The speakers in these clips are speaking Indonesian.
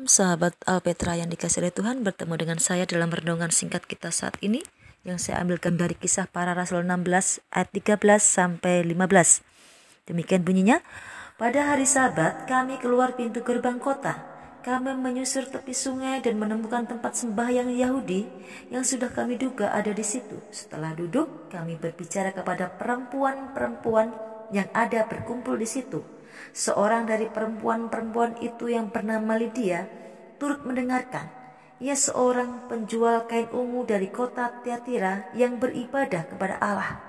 Sahabat Alpetra yang dikasihi oleh Tuhan, bertemu dengan saya dalam renungan singkat kita saat ini yang saya ambilkan dari Kisah Para Rasul 16 ayat 13 sampai 15. Demikian bunyinya, pada hari Sabat kami keluar pintu gerbang kota. Kami menyusur tepi sungai dan menemukan tempat sembahyang Yahudi yang sudah kami duga ada di situ. Setelah duduk, kami berbicara kepada perempuan-perempuan yang ada berkumpul di situ. Seorang dari perempuan-perempuan itu yang bernama Lydia turut mendengarkan. Ia seorang penjual kain ungu dari kota Tiatira yang beribadah kepada Allah.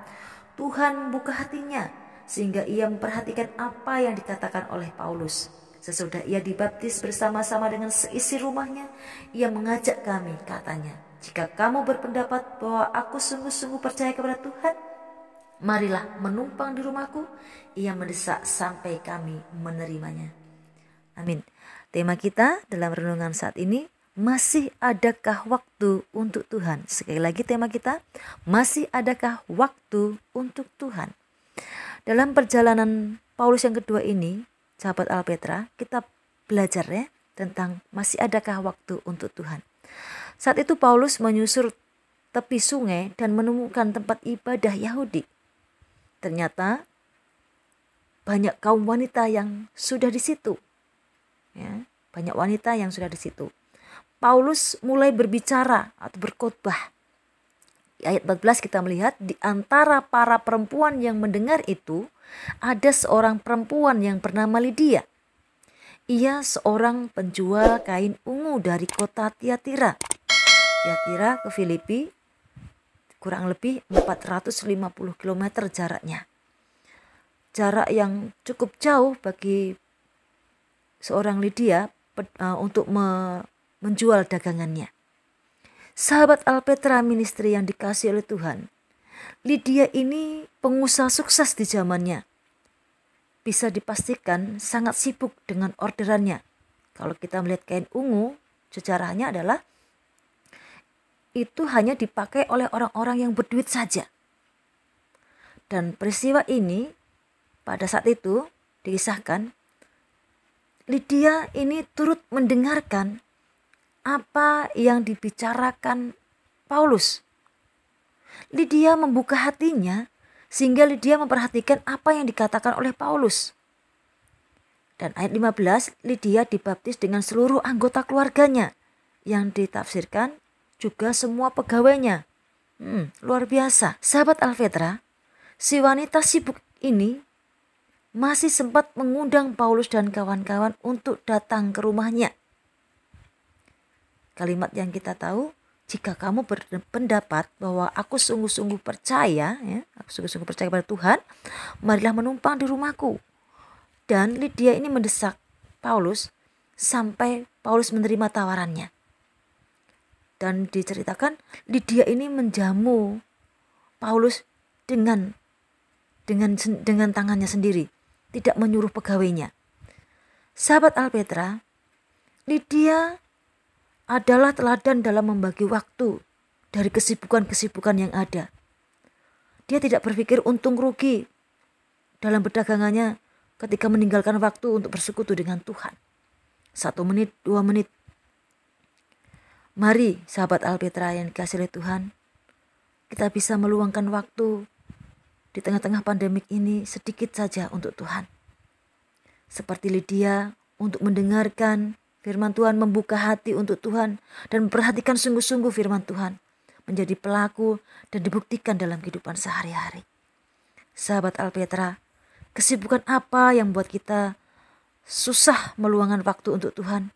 Tuhan buka hatinya sehingga ia memperhatikan apa yang dikatakan oleh Paulus. Sesudah ia dibaptis bersama-sama dengan seisi rumahnya, ia mengajak kami, katanya, jika kamu berpendapat bahwa aku sungguh-sungguh percaya kepada Tuhan, marilah menumpang di rumahku. Ia mendesak sampai kami menerimanya. Amin. Tema kita dalam renungan saat ini, masih adakah waktu untuk Tuhan? Sekali lagi tema kita, masih adakah waktu untuk Tuhan? Dalam perjalanan Paulus yang kedua ini, sahabat Alpetra, kita belajar ya tentang masih adakah waktu untuk Tuhan. Saat itu Paulus menyusur tepi sungai dan menemukan tempat ibadah Yahudi. Ternyata banyak kaum wanita yang sudah di situ. Ya, banyak wanita yang sudah di situ. Paulus mulai berbicara atau berkhotbah. Di ayat 14 kita melihat di antara para perempuan yang mendengar itu ada seorang perempuan yang bernama Lydia. Ia seorang penjual kain ungu dari kota Tiatira. Tiatira ke Filipi kurang lebih 450 km jaraknya. Jarak yang cukup jauh bagi seorang Lydia untuk menjual dagangannya. Sahabat Alpetra Ministry yang dikasihi oleh Tuhan, Lydia ini pengusaha sukses di zamannya. Bisa dipastikan sangat sibuk dengan orderannya. Kalau kita melihat kain ungu, sejarahnya adalah itu hanya dipakai oleh orang-orang yang berduit saja. Dan peristiwa ini pada saat itu dikisahkan, Lydia ini turut mendengarkan apa yang dibicarakan Paulus. Lydia membuka hatinya sehingga Lydia memperhatikan apa yang dikatakan oleh Paulus. Dan ayat 15, Lydia dibaptis dengan seluruh anggota keluarganya yang ditafsirkan juga semua pegawainya. Luar biasa. Sahabat Alpetra, si wanita sibuk ini masih sempat mengundang Paulus dan kawan-kawan untuk datang ke rumahnya. Kalimat yang kita tahu, jika kamu berpendapat bahwa aku sungguh-sungguh percaya, aku sungguh-sungguh percaya kepada Tuhan, marilah menumpang di rumahku. Dan Lydia ini mendesak Paulus sampai Paulus menerima tawarannya. Dan diceritakan Lydia ini menjamu Paulus dengan tangannya sendiri, tidak menyuruh pegawainya. Sahabat Alpetra, Lydia adalah teladan dalam membagi waktu dari kesibukan-kesibukan yang ada. Dia tidak berpikir untung rugi dalam berdagangannya ketika meninggalkan waktu untuk bersekutu dengan Tuhan. 1 menit, 2 menit. Mari sahabat Alpetra yang dikasihi oleh Tuhan, kita bisa meluangkan waktu di tengah-tengah pandemik ini sedikit saja untuk Tuhan. Seperti Lydia, untuk mendengarkan firman Tuhan, membuka hati untuk Tuhan, dan memperhatikan sungguh-sungguh firman Tuhan, menjadi pelaku dan dibuktikan dalam kehidupan sehari-hari. Sahabat Alpetra, kesibukan apa yang membuat kita susah meluangkan waktu untuk Tuhan?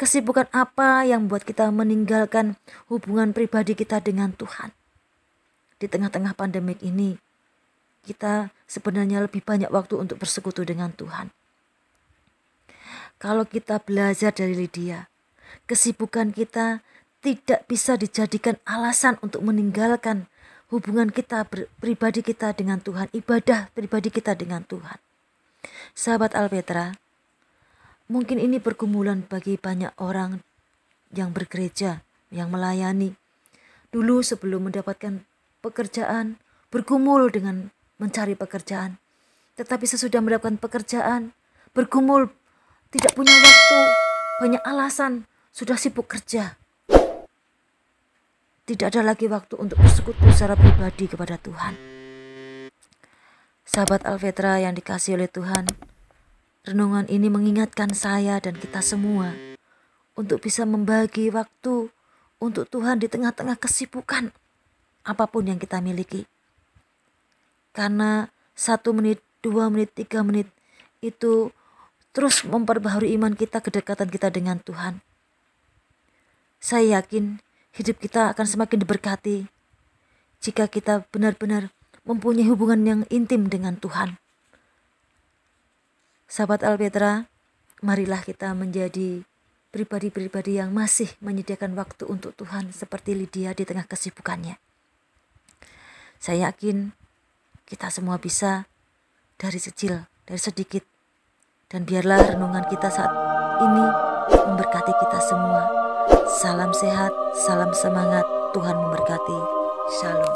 Kesibukan apa yang membuat kita meninggalkan hubungan pribadi kita dengan Tuhan? Di tengah-tengah pandemik ini, kita sebenarnya lebih banyak waktu untuk bersekutu dengan Tuhan. Kalau kita belajar dari Lydia, kesibukan kita tidak bisa dijadikan alasan untuk meninggalkan hubungan kita pribadi kita dengan Tuhan, ibadah pribadi kita dengan Tuhan. Sahabat Alpetra, mungkin ini pergumulan bagi banyak orang yang bergereja, yang melayani. Dulu sebelum mendapatkan pekerjaan, bergumul dengan mencari pekerjaan. Tetapi sesudah mendapatkan pekerjaan, bergumul, tidak punya waktu banyak alasan, sudah sibuk kerja. Tidak ada lagi waktu untuk bersekutu secara pribadi kepada Tuhan. Sahabat Alvetra yang dikasihi oleh Tuhan, renungan ini mengingatkan saya dan kita semua untuk bisa membagi waktu untuk Tuhan di tengah-tengah kesibukan apapun yang kita miliki. Karena 1 menit, 2 menit, 3 menit itu terus memperbaharui iman kita, kedekatan kita dengan Tuhan. Saya yakin hidup kita akan semakin diberkati jika kita benar-benar mempunyai hubungan yang intim dengan Tuhan. Sahabat Alpetra, marilah kita menjadi pribadi-pribadi yang masih menyediakan waktu untuk Tuhan seperti Lydia di tengah kesibukannya. Saya yakin kita semua bisa dari kecil, dari sedikit. Dan biarlah renungan kita saat ini memberkati kita semua. Salam sehat, salam semangat, Tuhan memberkati. Shalom.